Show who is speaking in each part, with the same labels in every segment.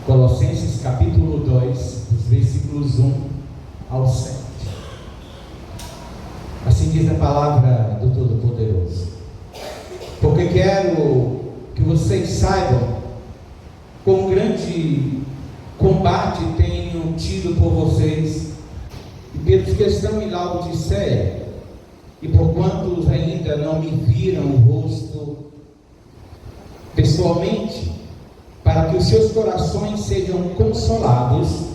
Speaker 1: Colossenses capítulo 2, dos versículos 1 ao 7. Assim diz a palavra do Todo-Poderoso: porque quero que vocês saibam quão grande combate tenho tido por vocês e pelos que estão em Laodiceia, e por quantos ainda não me viram o rosto pessoalmente, para que os seus corações sejam consolados,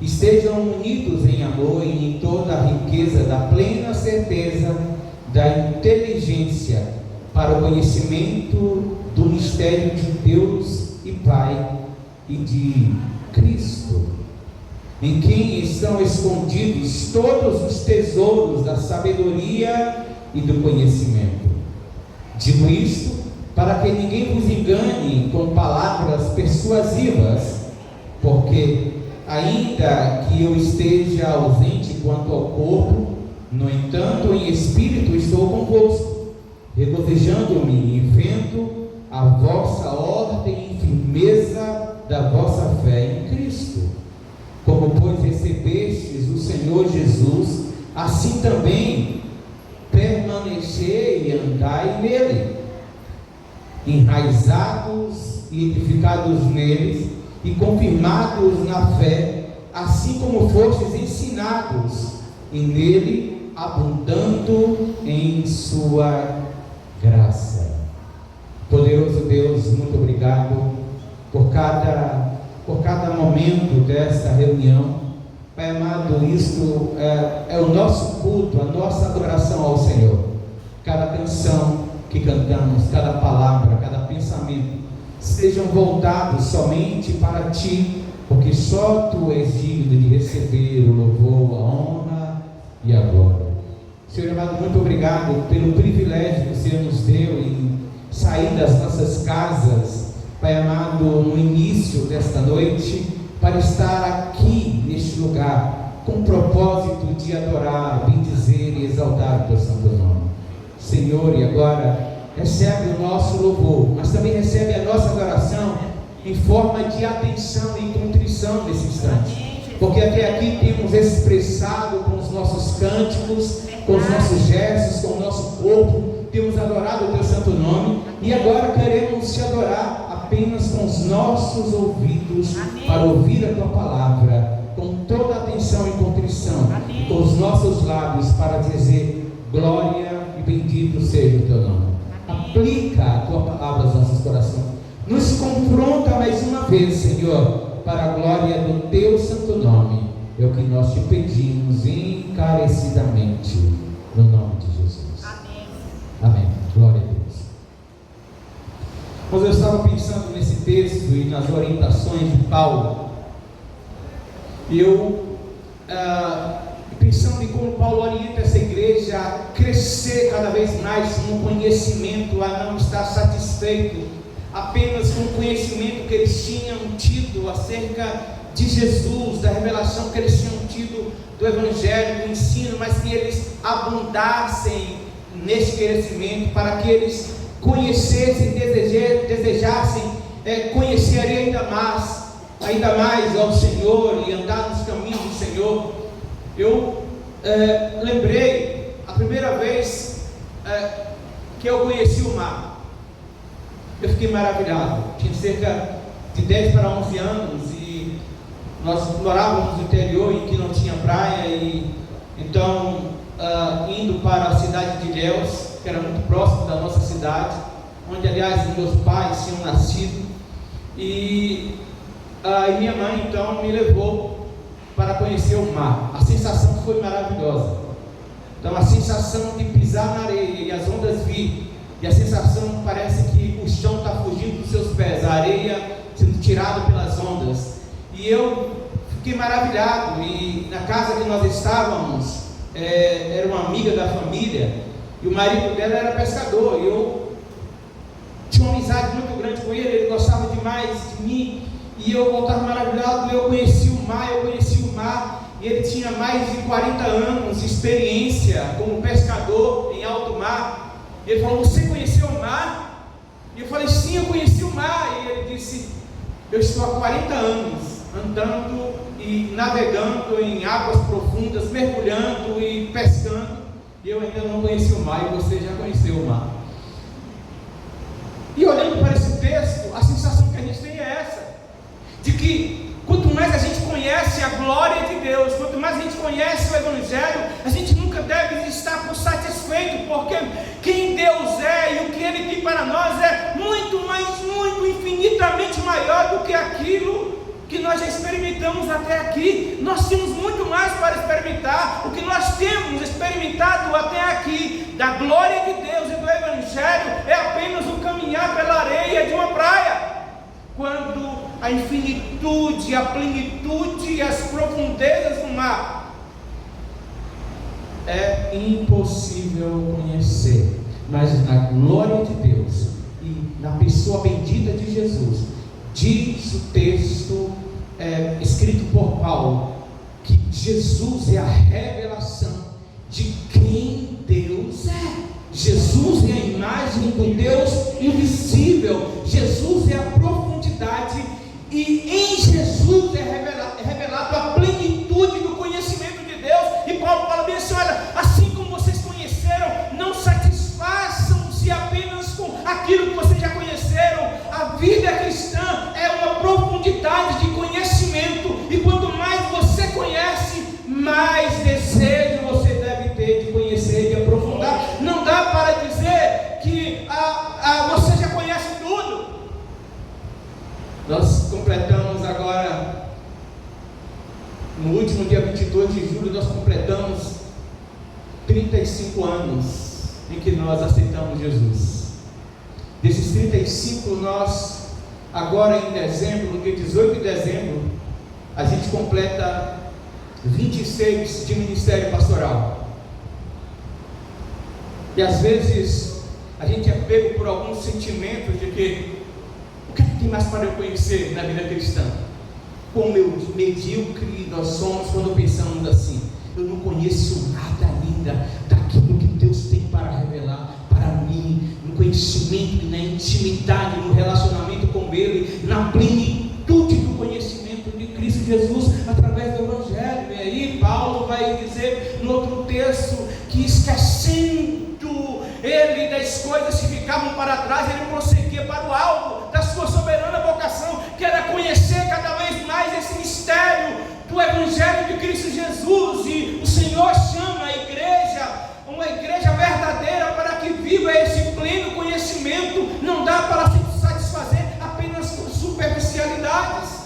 Speaker 1: estejam unidos em amor e em toda a riqueza da plena certeza da inteligência, para o conhecimento do mistério de Deus e Pai e de Cristo, em quem estão escondidos todos os tesouros da sabedoria e do conhecimento. Digo isto para que ninguém vos engane com palavras persuasivas, porque ainda que eu esteja ausente quanto ao corpo, no entanto em espírito estou convosco, regozijando-me e vendo a vossa ordem e firmeza da vossa fé em Cristo. Como pois recebestes o Senhor Jesus, assim também permanecei e andai nele, enraizados e edificados neles e confirmados na fé, assim como fostes ensinados, e nele abundando em sua graça. Poderoso Deus, muito obrigado por cada momento desta reunião. Pai amado, isto é o nosso culto, a nossa adoração ao Senhor. Cada canção que cantamos, cada palavra, cada pensamento, sejam voltados somente para Ti, porque só Tu és digno de receber o louvor, a honra e a glória. Senhor amado, muito obrigado pelo privilégio que o Senhor nos deu em sair das nossas casas, Pai amado, no início desta noite, para estar aqui neste lugar, com o propósito de adorar, bendizer e exaltar o Teu santo nome. Senhor, e agora recebe o nosso louvor, mas também recebe a nossa adoração em forma de atenção e contrição nesse instante, porque até aqui temos expressado com os nossos cânticos, com os nossos gestos, com o nosso corpo, temos adorado o Teu santo nome, e agora queremos Te adorar apenas com os nossos ouvidos, para ouvir a Tua palavra com toda atenção e contrição, e com os nossos lábios para dizer glória e bendito seja o Teu nome. Aplica a Tua palavra aos nossos corações, nos confronta mais uma vez, Senhor, para a glória do Teu santo nome. É o que nós Te pedimos encarecidamente, no nome de Jesus. Amém. Amém. Glória a Deus. Mas eu estava pensando nesse texto e nas orientações de Paulo, e eu pensando em como Paulo orienta essa igreja a crescer cada vez mais no conhecimento, a não estar satisfeito apenas com o conhecimento que eles tinham tido acerca de Jesus, da revelação que eles tinham tido do Evangelho, do ensino, mas que eles abundassem nesse crescimento, para que eles conhecessem, desejassem conhecer ainda mais ao Senhor e andar nos caminhos do Senhor. Eu lembrei a primeira vez que eu conheci o mar. Eu fiquei maravilhado. Tinha cerca de 10 para 11 anos e nós morávamos no interior em que não tinha praia, e então indo para a cidade de Ilhéus, que era muito próximo da nossa cidade, onde aliás meus pais tinham nascido, e minha mãe então me levou para conhecer o mar. A sensação foi maravilhosa. Então a sensação de pisar na areia e as ondas vir, e a sensação parece que o chão está fugindo dos seus pés, a areia sendo tirada pelas ondas, e eu fiquei maravilhado. E na casa que nós estávamos, era uma amiga da família, e o marido dela era pescador, e eu tinha uma amizade muito grande com ele gostava demais de mim, e eu voltava maravilhado. Eu conheci o mar, e ele tinha mais de 40 anos de experiência como pescador em alto mar. Ele falou: você conheceu o mar? E eu falei: sim, eu conheci o mar. E ele disse: Eu estou há 40 anos andando e navegando em águas profundas, mergulhando e pescando, e eu ainda não conheci o mar, e você já conheceu o mar. E olhando para esse texto, a sensação que a gente tem é essa, de que quanto mais a gente conhece a glória de Deus, quanto mais a gente conhece o Evangelho, a gente nunca deve estar por satisfeito, porque quem Deus é e o que Ele tem para nós é muito, infinitamente maior do que aquilo que nós já experimentamos até aqui. Nós temos muito mais para experimentar. O que nós temos experimentado até aqui da glória de Deus e do Evangelho é apenas o caminhar pela areia de uma praia, quando a infinitude, a plenitude e as profundezas do mar é impossível conhecer. Mas na glória de Deus e na pessoa bendita de Jesus, diz o texto escrito por Paulo, que Jesus é a revelação de quem Deus é. Jesus é a imagem do Deus invisível. Jesus é a profundidade, e em Jesus é revelado a plenitude do conhecimento de Deus. E Paulo fala bem assim: olha, assim como vocês conheceram, não satisfaçam-se apenas com aquilo que vocês já conheceram. A vida cristã é uma profundidade de conhecimento, e quanto mais você conhece, mais desejo você deve ter de conhecer, de aprofundar. Não dá para dizer que você já conhece tudo. Nós completamos agora, no último dia 22 de julho, nós completamos 35 anos em que nós aceitamos Jesus. Desses 35, nós, agora em dezembro, no dia 18 de dezembro, a gente completa 26 de ministério pastoral. E às vezes a gente é pego por alguns sentimentos de que o que tem mais para eu conhecer na vida cristã? Como medíocre nós somos quando pensamos assim: eu não conheço nada ainda daquilo que Deus tem para revelar para mim, no conhecimento, na intimidade, no relacionamento com Ele, na plenitude do conhecimento de Cristo Jesus através do Evangelho. E aí Paulo vai dizer no outro texto que, esquecendo ele das coisas que ficavam para trás, ele prosseguia para o alvo da sua soberana vocação, que era conhecer cada vez mais esse mistério do Evangelho de Cristo Jesus. E o Senhor chama a igreja, uma igreja verdadeira, para que viva esse pleno conhecimento. Não dá para se satisfazer apenas com superficialidades.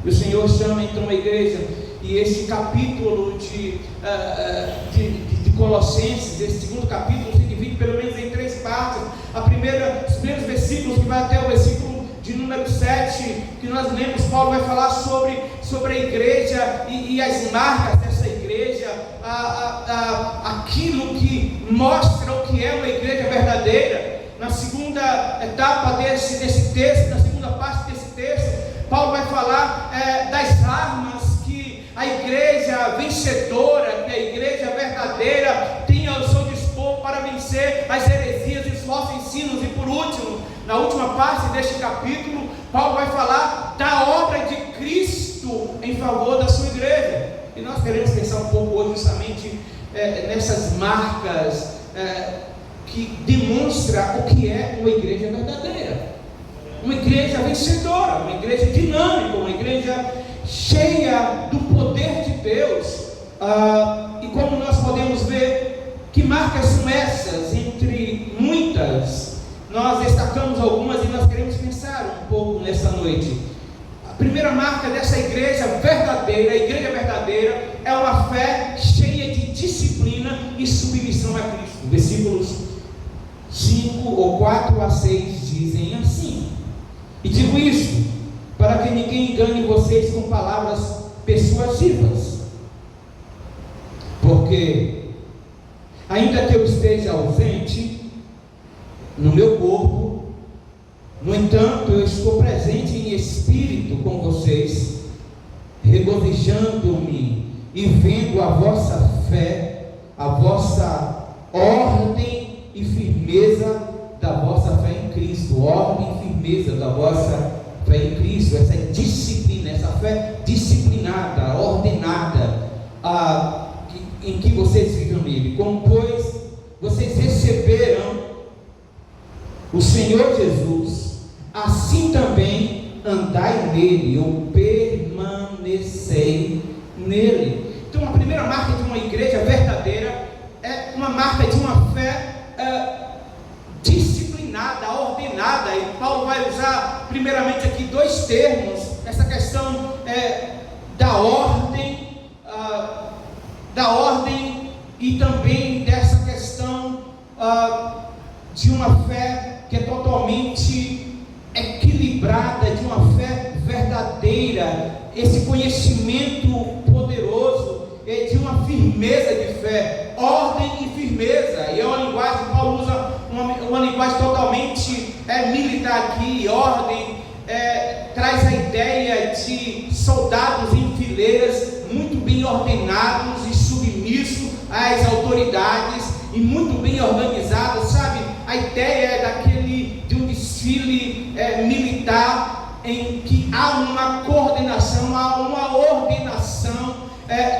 Speaker 1: E o Senhor chama então a igreja, e esse capítulo de Colossenses, esse segundo capítulo, se divide pelo menos em 3 partes. Os primeiros versículos, que vai até o versículo de número 7, que nós lemos, Paulo vai falar sobre a igreja e as marcas dessa igreja, aquilo que mostra o que é uma igreja verdadeira. Na segunda etapa desse texto, na segunda parte desse texto, Paulo vai falar das armas que a igreja vencedora, que a igreja verdadeira tem ao seu dispor para vencer as heresias e os falsos ensinos. E por último, na última parte deste capítulo, Paulo vai falar da obra de Cristo em favor da sua igreja. E nós queremos pensar um pouco hoje justamente nessas marcas que demonstram o que é uma igreja verdadeira, uma igreja vencedora, uma igreja dinâmica, uma igreja cheia do poder de Deus. E como nós podemos ver, que marcas são essas? Entre muitas, nós destacamos algumas e nós queremos pensar um pouco nessa noite. A primeira marca dessa igreja verdadeira, a igreja verdadeira, é uma fé cheia de disciplina e submissão a Cristo. Versículos 5 ou 4 a 6 dizem assim: e digo isso para que ninguém engane vocês com palavras persuasivas, porque ainda que eu esteja ausente no meu corpo, no entanto eu estou presente em espírito com vocês, regozijando-me e vendo a vossa fé, a vossa ordem e firmeza da vossa fé em Cristo, ordem e firmeza da vossa fé em Cristo, essa disciplina, essa fé disciplinada, ordenada, em que vocês vivam nele. Como, pois, vocês receberam o Senhor Jesus, assim também andai nele, ou permanecei nele. Então, a primeira marca de uma igreja verdadeira é uma marca de uma fé disciplinada, ordenada. E Paulo vai usar primeiramente aqui dois termos, essa questão da ordem e também dessa questão de uma fé que é totalmente equilibrada, de uma fé verdadeira, esse conhecimento poderoso, de uma firmeza de fé, ordem e firmeza. E é uma linguagem, Paulo usa uma linguagem totalmente militar aqui. Ordem traz a ideia de soldados em fileiras, muito bem ordenados e submissos às autoridades, e muito bem organizados, sabe? A ideia é de um desfile militar, em que há uma coordenação, há uma ordenação,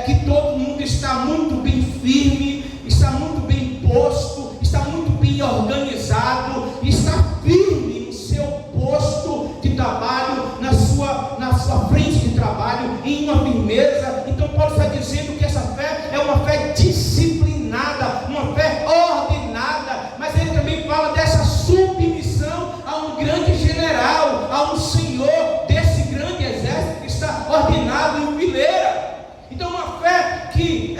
Speaker 1: que todo mundo está muito bem firme, está muito bem posto, está muito bem organizado, está firme no seu posto de trabalho, na sua frente de trabalho, em uma firmeza. Então Paulo está dizendo que essa fé é uma fé disciplinada, uma fé ordenada, mas ele também fala dessa submissão a um grande general, a um senhor desse grande exército que está ordenado em fileira. Então, uma fé que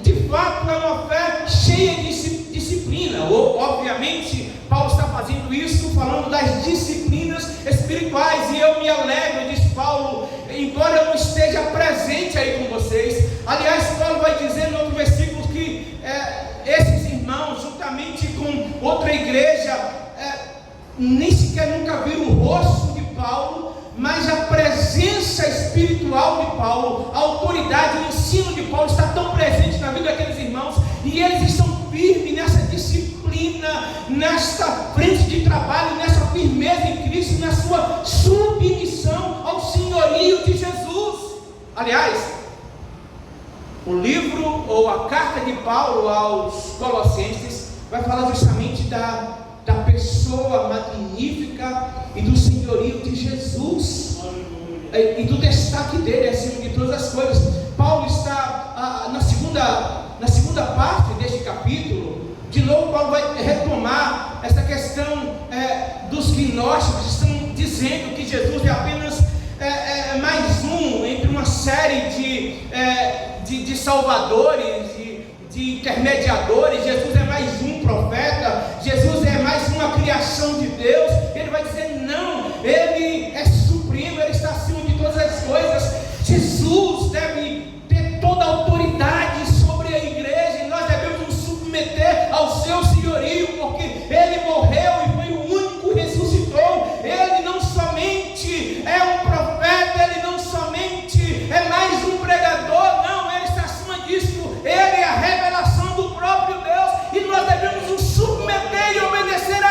Speaker 1: de fato é uma fé cheia de disciplina. Obviamente, Paulo está fazendo isso falando das disciplinas espirituais, e eu me alegro, diz Paulo, embora eu não esteja presente aí com vocês. Aliás, Paulo vai dizer no outro versículo que esses irmãos, juntamente com outra igreja, nem sequer nunca viram o rosto de Paulo, mas a presença espiritual de Paulo, a autoridade, o ensino de Paulo está tão presente na vida daqueles irmãos, e eles estão firmes nessa disciplina, nesta frente de trabalho, nessa firmeza em Cristo, na sua submissão ao senhorio de Jesus. Aliás, o livro ou a carta de Paulo aos Colossenses vai falar justamente da pessoa magnífica e do senhorio de Jesus, e do destaque dele acima de todas as coisas. Paulo está na segunda parte deste capítulo. De novo Paulo vai retomar essa questão dos gnósticos, que estão dizendo que Jesus é apenas mais um entre uma série de salvadores, de intermediadores. Jesus é mais um profeta, Jesus é mais uma criação de Deus. Ele vai dizer não, ele é supremo, ele está acima de todas as coisas. Jesus deve ter toda a autoridade sobre a igreja, e nós devemos nos submeter ao seu senhorio, porque ele morreu e foi o único que ressuscitou. Ele não somente é um profeta, ele não somente é mais um pregador, não, ele está acima disso. Ele é a revelação do próprio Deus, e nós devemos nos submeter e obedecer a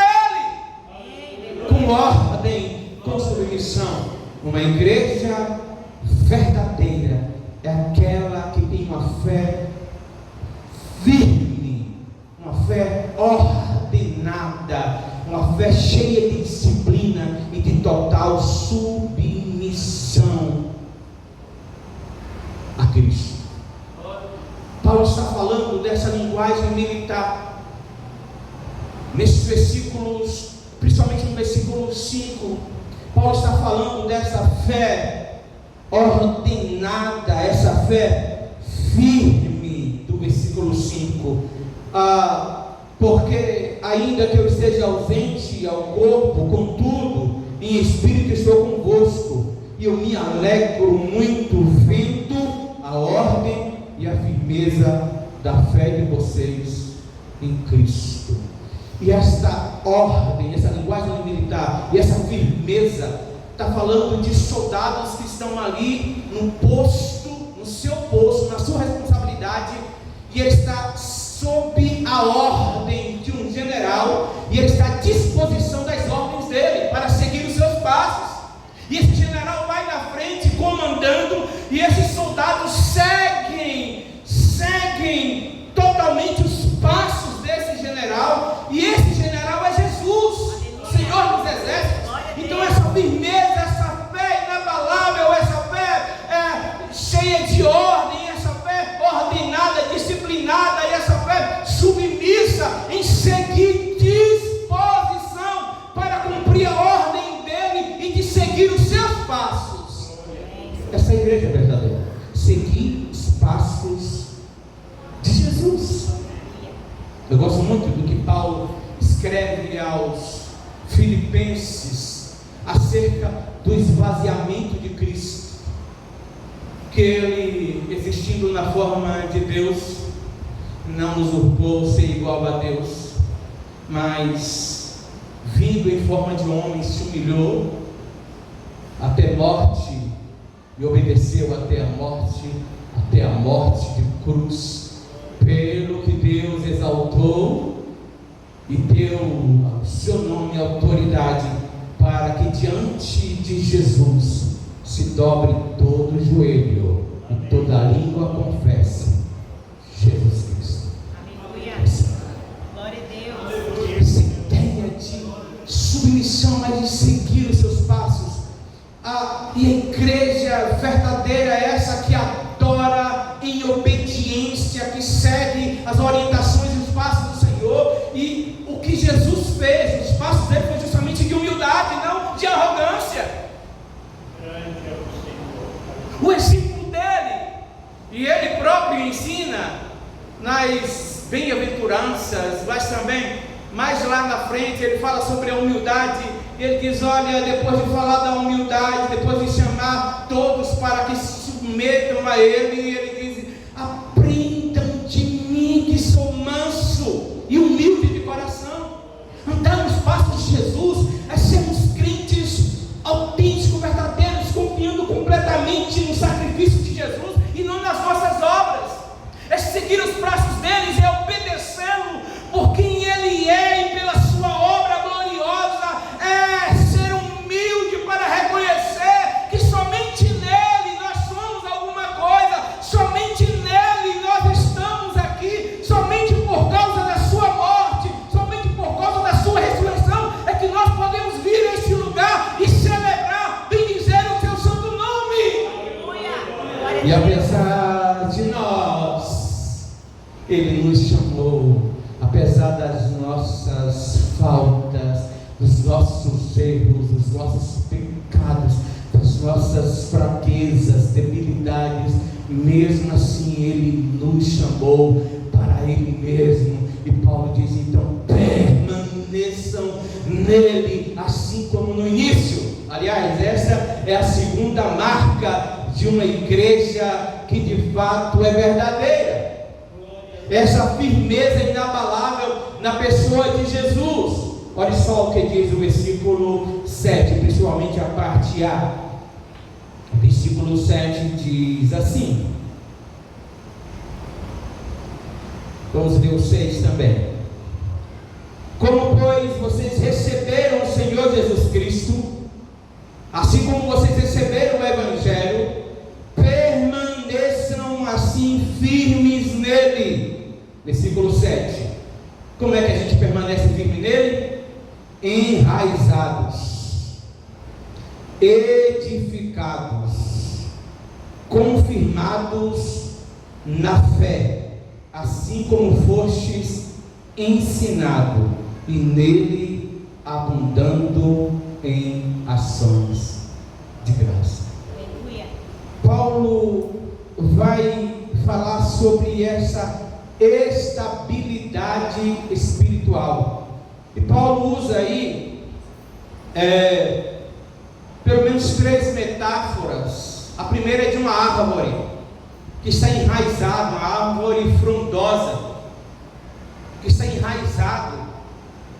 Speaker 1: Ele, com ordem, com submissão. Uma igreja verdadeira é aquela que tem uma fé firme, uma fé ordenada, uma fé cheia de disciplina e de total submissão a Cristo. Paulo está falando dessa linguagem militar nesses versículos, principalmente no versículo 5. Paulo está falando dessa fé ordenada, essa fé firme do versículo 5. Porque ainda que eu esteja ausente ao corpo, contudo em espírito estou convosco, e eu me alegro muito vendo a ordem e a firmeza da fé de vocês em Cristo. E esta ordem, essa linguagem militar e essa firmeza está falando de soldados que estão ali no posto, no seu posto, na sua responsabilidade, e ele está sob a ordem de um general, e ele está à disposição das ordens dele para seguir os seus passos. essa igreja verdadeira. Seguir os passos de Jesus. Eu gosto muito do que Paulo escreve aos Filipenses acerca do esvaziamento de Cristo, que ele, existindo na forma de Deus, não usurpou ser igual a Deus, mas vindo em forma de homem, se humilhou até morte e obedeceu até a morte de cruz, pelo que Deus exaltou e deu ao seu nome autoridade, para que diante de Jesus se dobre todo o joelho e toda a língua confesse Jesus Cristo.
Speaker 2: Aleluia. Glória a Deus.
Speaker 1: Essa ideia de submissão, mas de seguir os seus passos. E a igreja verdadeira é essa que adora em obediência, que segue as orientações e os passos do Senhor. E o que Jesus fez, os passos dele foi justamente de humildade, não de arrogância. O exemplo dele, e ele próprio ensina nas bem-aventuranças, mas também mais lá na frente ele fala sobre a humildade. Ele diz: olha, depois de falar da humildade, depois de chamar todos para que se submetam a ele, ele diz: aprendam de mim, que sou manso e humilde de coração. Andar nos passos de Jesus é sermos crentes autênticos, verdadeiros, confiando completamente no sacrifício de Jesus e não nas nossas obras. É seguir os passos deles, é obedecê-lo por quem ele é e pela sua obra gloriosa. É ser humilde para reconhecer que somente nele nós somos alguma coisa, somente nele nós estamos aqui, somente por causa da sua morte, somente por causa da sua ressurreição é que nós podemos vir a este lugar e celebrar, bendizer o seu santo nome. E apesar de nós, ele nos chamou, apesar das nossas faltas, dos nossos erros, dos nossos pecados, das nossas fraquezas, debilidades, mesmo assim ele nos chamou para ele mesmo. E Paulo diz: então permaneçam nele, assim como no início. Aliás, essa é a segunda marca de uma igreja que de fato é verdadeira. Essa firmeza inabalável na pessoa de Jesus. Olha só o que diz o versículo 7, principalmente a parte A. O versículo 7 diz assim. Vamos ler o 6 também. Como, pois, vocês receberam o Senhor Jesus Cristo, assim como vocês receberam o Evangelho, permaneçam assim firmes nele. Versículo 7. Como é que a gente permanece firme nele? Enraizados, edificados, confirmados na fé, assim como fostes ensinado, e nele abundando em ações de graça. Paulo vai falar sobre essa estabilidade espiritual. E Paulo usa aí pelo menos 3 metáforas. A primeira é de uma árvore que está enraizada, uma árvore frondosa, que está enraizado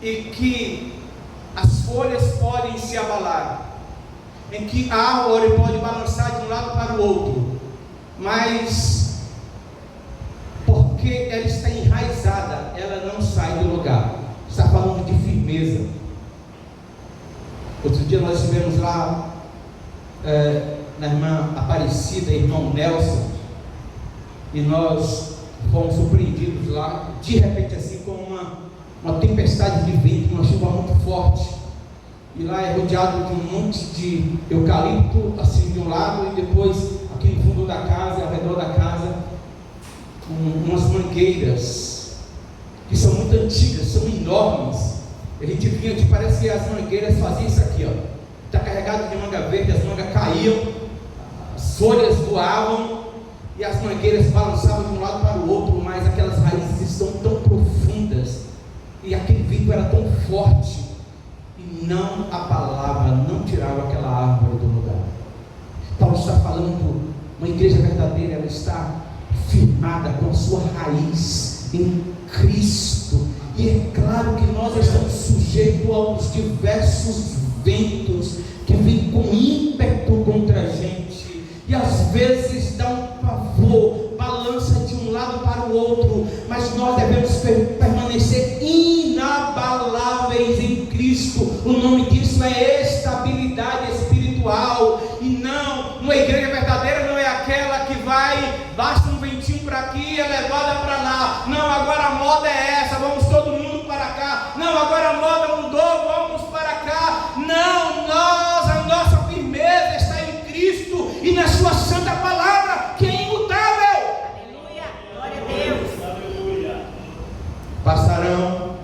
Speaker 1: e que as folhas podem se abalar, em que a árvore pode balançar de um lado para o outro, mas porque ela está enraizada, ela não sai do lugar. Está falando de firmeza. Outro dia nós estivemos lá na irmã Aparecida, irmão Nelson, e nós fomos surpreendidos lá, de repente assim, com uma tempestade de vento, uma chuva muito forte, e lá é rodeado de um monte de eucalipto, assim de um lado, e depois aqui no fundo da casa, ao redor da casa, umas mangueiras que são muito antigas, são enormes. A gente vinha, parece que as mangueiras faziam isso aqui, ó. Está carregado de manga verde, as mangas caíam, as folhas voavam e as mangueiras balançavam de um lado para o outro, mas aquelas raízes estão tão profundas e aquele vento era tão forte e não a palavra não tirava aquela árvore do lugar. Paulo está falando, uma igreja verdadeira, ela está firmada com a sua raiz em Cristo, e é claro que nós estamos sujeitos aos diversos ventos que vêm com ímpeto contra a gente, e às vezes dá um pavor, balança de um lado para o outro, mas nós devemos permanecer inabaláveis em Cristo. O nome disso é estabilidade espiritual. E não, uma igreja verdadeira não é aquela que basta um ventinho para aqui, é levada para lá. Não, agora a moda é essa, vamos todo mundo para cá. Não, agora a moda mudou, vamos para cá. Não, a nossa firmeza está em Cristo e na sua santa palavra, que é imutável.
Speaker 2: Aleluia, glória a Deus.
Speaker 3: Aleluia.
Speaker 1: Passarão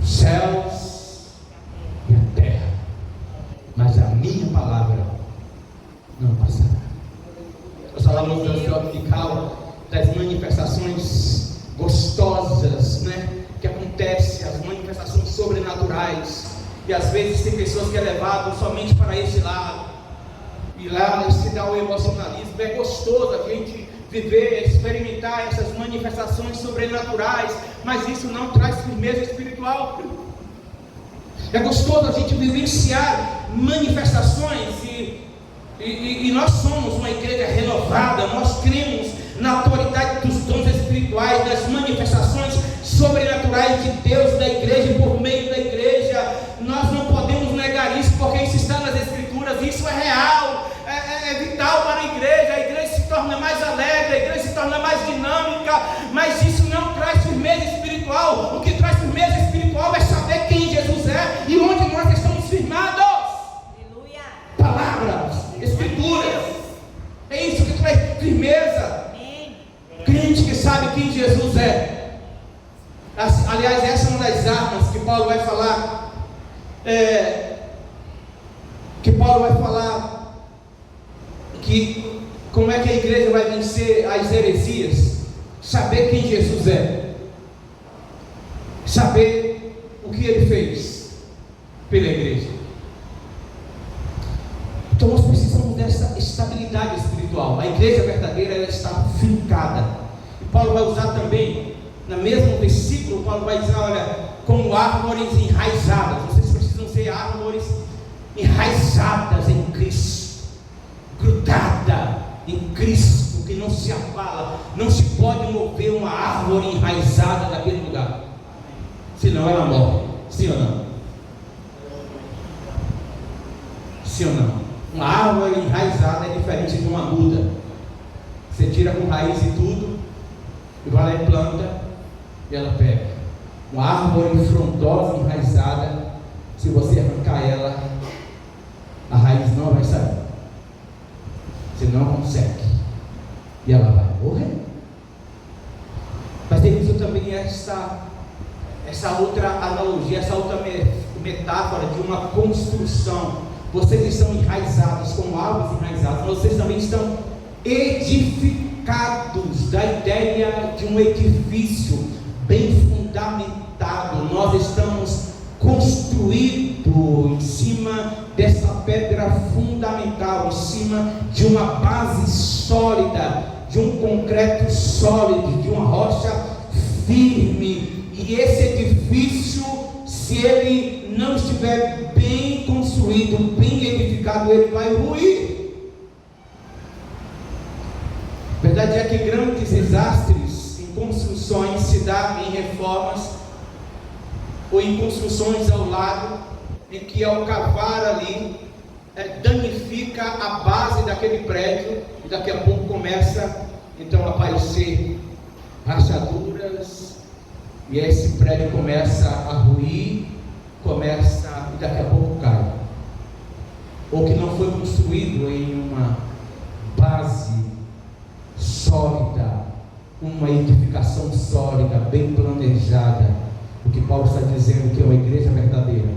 Speaker 1: os céus e a terra, mas a minha palavra não passará. Nós falamos no estudo dominical das manifestações gostosas, né, que acontecem, as manifestações sobrenaturais, e às vezes tem pessoas que é levado somente para esse lado, e lá se dá o emocionalismo. É gostoso a gente viver, experimentar essas manifestações sobrenaturais, mas isso não traz firmeza espiritual. É gostoso a gente vivenciar manifestações e nós somos uma igreja renovada, nós cremos na autoridade dos dons espirituais, das manifestações sobrenaturais de Deus, da igreja e por meio da igreja. Nós não podemos negar isso, porque isso está nas escrituras, isso é real, é vital para a igreja se torna mais alegre, a igreja se torna mais dinâmica, mas isso não traz firmeza espiritual. O que traz firmeza espiritual é saber quem Jesus é e onde nós estamos firmados.
Speaker 2: Aleluia.
Speaker 1: Palavras, escrituras, é isso que traz firmeza.
Speaker 2: Amém.
Speaker 1: Crente que sabe quem Jesus é. Aliás, essa é uma das armas que Paulo vai falar. Que como é que a igreja vai vencer as heresias? Saber quem Jesus é, saber o que ele fez pela igreja. Então nós precisamos dessa estabilidade espiritual. A igreja verdadeira, ela está fincada. E Paulo vai usar também, no mesmo versículo, Paulo vai dizer, olha, como árvores enraizadas. Vocês precisam ser árvores enraizadas em Cristo, grudada em Cristo, que não se abala. Não se pode mover uma árvore enraizada daquele lugar, senão ela morre. Sim ou não? Sim ou não? Uma árvore enraizada é diferente de uma muda. Você tira com raiz e tudo, e vai lá e planta, e ela pega. Uma árvore frondosa, enraizada, se você arrancar ela, a raiz não vai sair. Você não consegue, e ela vai morrer. Mas temos também essa outra analogia, essa outra metáfora de uma construção. Vocês estão enraizados como árvores enraizadas, mas vocês também estão edificados, da ideia de um edifício bem fundamentado. Nós estamos construídos em cima dessa pedra fundamental, em cima de uma base sólida, de um concreto sólido, de uma rocha firme. E esse edifício, se ele não estiver bem construído, bem edificado, ele vai ruir. A verdade é que grandes desastres em construções se dão em reformas ou em construções ao lado, em que ao cavar ali danifica a base daquele prédio, e daqui a pouco começa então a aparecer rachaduras, e esse prédio começa a ruir, e daqui a pouco cai. Ou que não foi construído em uma base sólida, uma edificação sólida, bem planejada. O que Paulo está dizendo que é uma igreja verdadeira,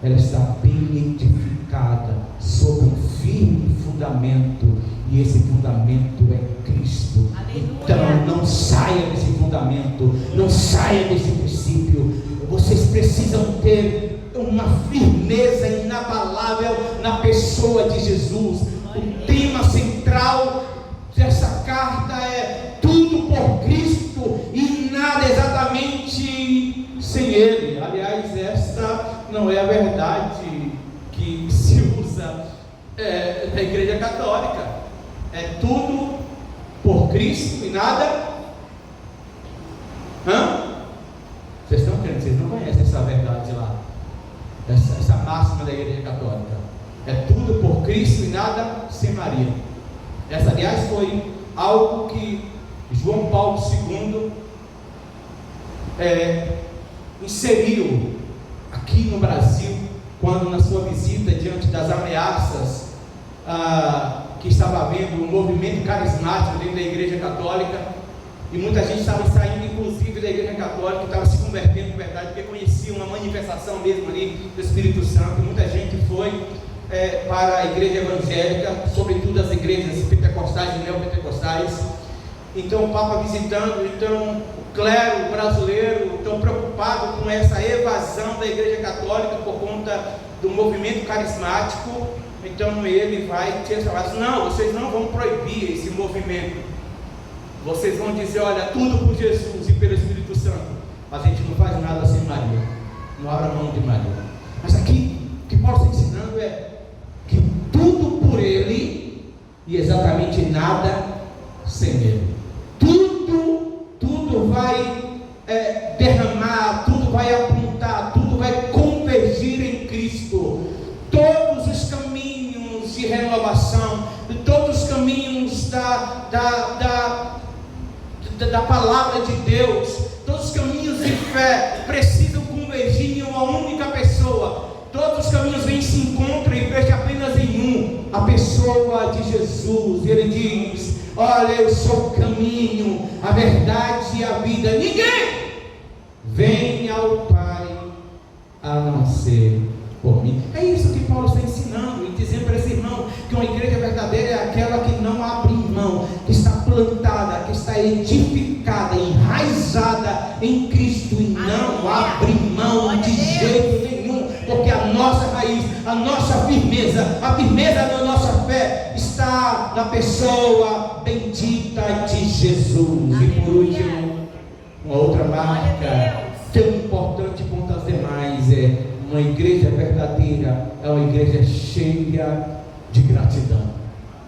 Speaker 1: ela está bem edificada sobre um firme fundamento, e esse fundamento é Cristo.
Speaker 2: Aleluia.
Speaker 1: Então não saia desse fundamento, não saia desse princípio. Vocês precisam ter uma firmeza inabalável na pessoa de Jesus. O tema central dessa carta é tudo por Cristo e nada exatamente sem Ele. Aliás, esta não é a verdade que se usa na Igreja Católica. É tudo por Cristo e nada. Vocês estão crendo? Vocês não conhecem essa verdade lá? Essa máxima da Igreja Católica. É tudo por Cristo e nada sem Maria. Essa, aliás, foi algo que João Paulo II inseriu aqui no Brasil, quando na sua visita diante das ameaças que estava havendo um movimento carismático dentro da Igreja Católica, e muita gente estava saindo inclusive da Igreja Católica, estava se convertendo em verdade, porque conhecia uma manifestação mesmo ali do Espírito Santo, e muita gente foi para a igreja evangélica, sobretudo as igrejas pentecostais e neopentecostais. Então o Papa visitando, então o clero brasileiro tão preocupado com essa evasão da Igreja Católica por conta do movimento carismático. Então ele vai te falar assim: não, vocês não vão proibir esse movimento, vocês vão dizer, olha, tudo por Jesus e pelo Espírito Santo, mas a gente não faz nada sem Maria, não abre a mão de Maria. Mas aqui o que Paulo está ensinando é que tudo por Ele e exatamente nada sem Ele. Tudo vai derramar, tudo vai apontar, tudo vai convergir em Cristo. Todos os caminhos de renovação, todos os caminhos da palavra de Deus, todos os caminhos de fé precisam convergir em uma única pessoa. Todos os caminhos vêm se encontram e fecham apenas em a pessoa de Jesus. Ele diz: olha, eu sou o caminho, a verdade e a vida. Ninguém vem ao Pai a não ser por mim. É isso que Paulo está ensinando e dizendo para esse irmão que uma igreja verdadeira é aquela que não abre mão, que está plantada, que está edificada, enraizada em Cristo e não abre mão de jeito nenhum, porque a nossa raiz, a nossa firmeza, a firmeza da nossa fé está na pessoa bendita de Jesus. E por último, uma outra marca tão importante quanto as demais é uma igreja verdadeira, é uma igreja cheia de gratidão.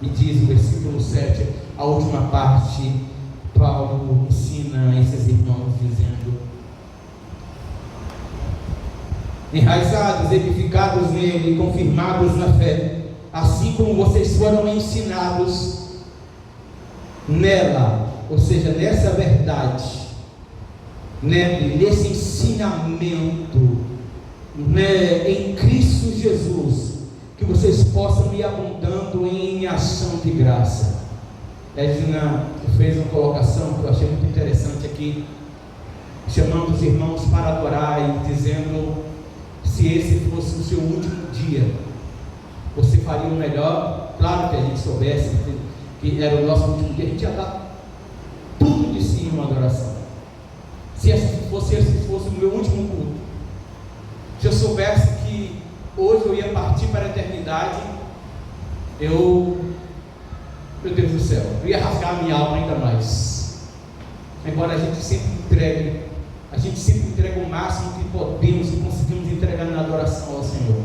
Speaker 1: E diz o versículo 7, a última parte, Paulo ensina a esses irmãos dizendo: enraizados, edificados nele, confirmados na fé, assim como vocês foram ensinados nela, ou seja, nessa verdade, nesse ensinamento, em Cristo Jesus, que vocês possam ir abundando em ação de graça. Edna fez uma colocação que eu achei muito interessante aqui, chamando os irmãos para adorar e dizendo: se esse fosse o seu último dia, você faria o melhor. Claro que a gente soubesse que era o nosso último dia, a gente ia dar tudo de si em uma adoração. Se esse fosse o meu último culto, se eu soubesse que hoje eu ia partir para a eternidade, meu Deus do céu, eu ia rasgar a minha alma ainda mais. Embora a gente sempre entrega o máximo que podemos e conseguimos entregar na adoração ao Senhor.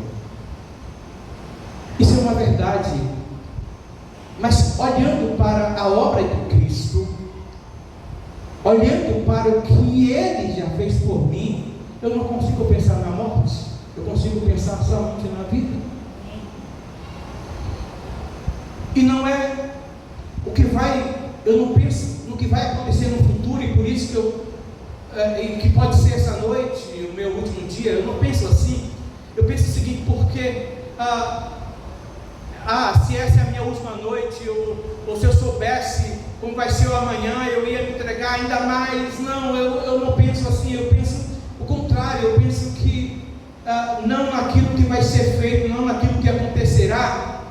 Speaker 1: Isso é uma verdade. Mas olhando para a obra de Cristo, olhando para o que Ele já fez por mim, eu não consigo pensar na morte, eu consigo pensar somente na vida. E não é o que eu não penso no que vai acontecer no futuro, e por isso que pode ser essa noite, o meu último dia. Eu não penso assim. Eu penso o seguinte: porque se essa é a minha última noite, ou se eu soubesse como vai ser o amanhã, eu ia me entregar ainda mais. Não, eu não penso assim. Eu penso o contrário. Eu penso que não naquilo que vai ser feito, não naquilo que acontecerá,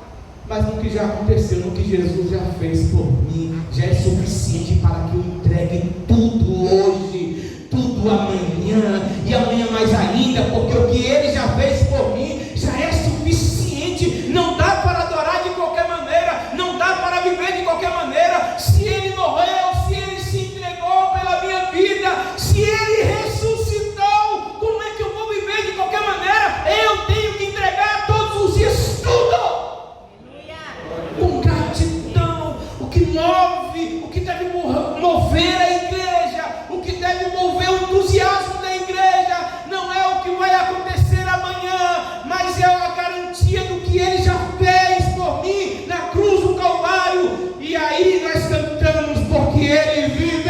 Speaker 1: mas no que já aconteceu, no que Jesus já fez por mim, já é suficiente para que eu entregue tudo hoje, tudo amanhã e amanhã mais ainda, porque o que Ele já fez por mim já é suficiente. Não dá para adorar de qualquer maneira, não dá para viver de qualquer maneira. Se Ele morreu, se Ele se entregou pela minha vida, se Ele ressuscitou, como é que eu vou viver de qualquer maneira? Eu tenho que entregar todos os dias tudo com gratidão. O que move, o que deve mover a igreja, o que deve mover o entusiasmo da igreja, não é o que vai acontecer amanhã, mas é a garantia do que Ele já fez por mim na cruz do Calvário. E aí nós cantamos, porque Ele vive.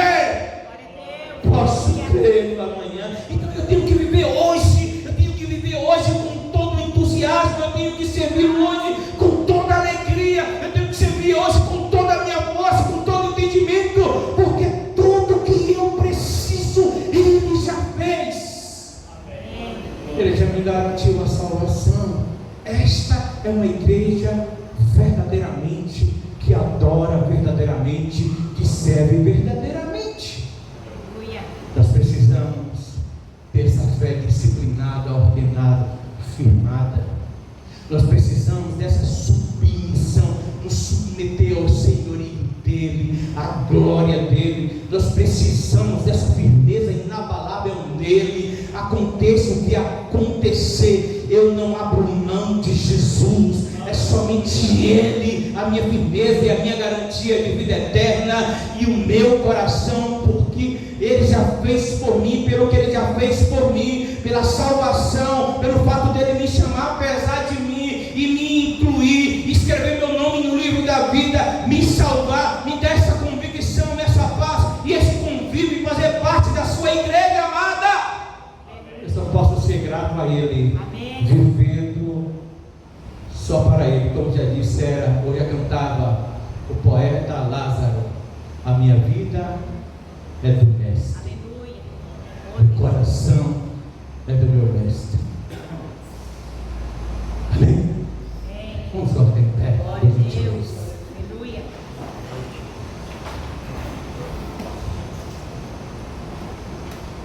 Speaker 1: Posso crer no amanhã. Então eu tenho que viver hoje, eu tenho que viver hoje com todo o entusiasmo, eu tenho que servir hoje com toda a alegria, eu tenho que servir hoje com toda a minha força, com todo o entendimento, porque tudo que eu preciso Ele já fez. Ele já me garantiu a salvação. Esta é uma igreja verdadeiramente, que adora verdadeiramente, que serve verdadeiramente. Nós precisamos ter essa fé disciplinada, ordenada, firmada. Nós precisamos dessa submissão, nos submeter ao senhorio dEle, à glória dEle. Nós precisamos dessa firmeza inabalável nele. Aconteça o que acontecer, eu não abro mão de Jesus. É somente Ele, a minha firmeza e a minha garantia de vida eterna, e o meu coração, porque Ele já fez por mim, pelo que Ele já fez por mim, pela salvação, pelo fato dEle me chamar apesar de mim e me incluir, escrever meu nome no livro da vida, me salvar, me dar essa convicção, essa paz e esse convívio e fazer parte da sua igreja amada. Eu só posso ser grato a Ele. Amém. Vivendo só para Ele, como já disse, ou já cantava o poeta Lázaro: a minha vida é do Mestre, o coração é do meu Mestre. Amém? Vamos colocar em pé.
Speaker 2: Glória a Deus. Aleluia.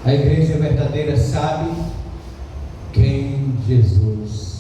Speaker 1: A igreja verdadeira sabe quem Jesus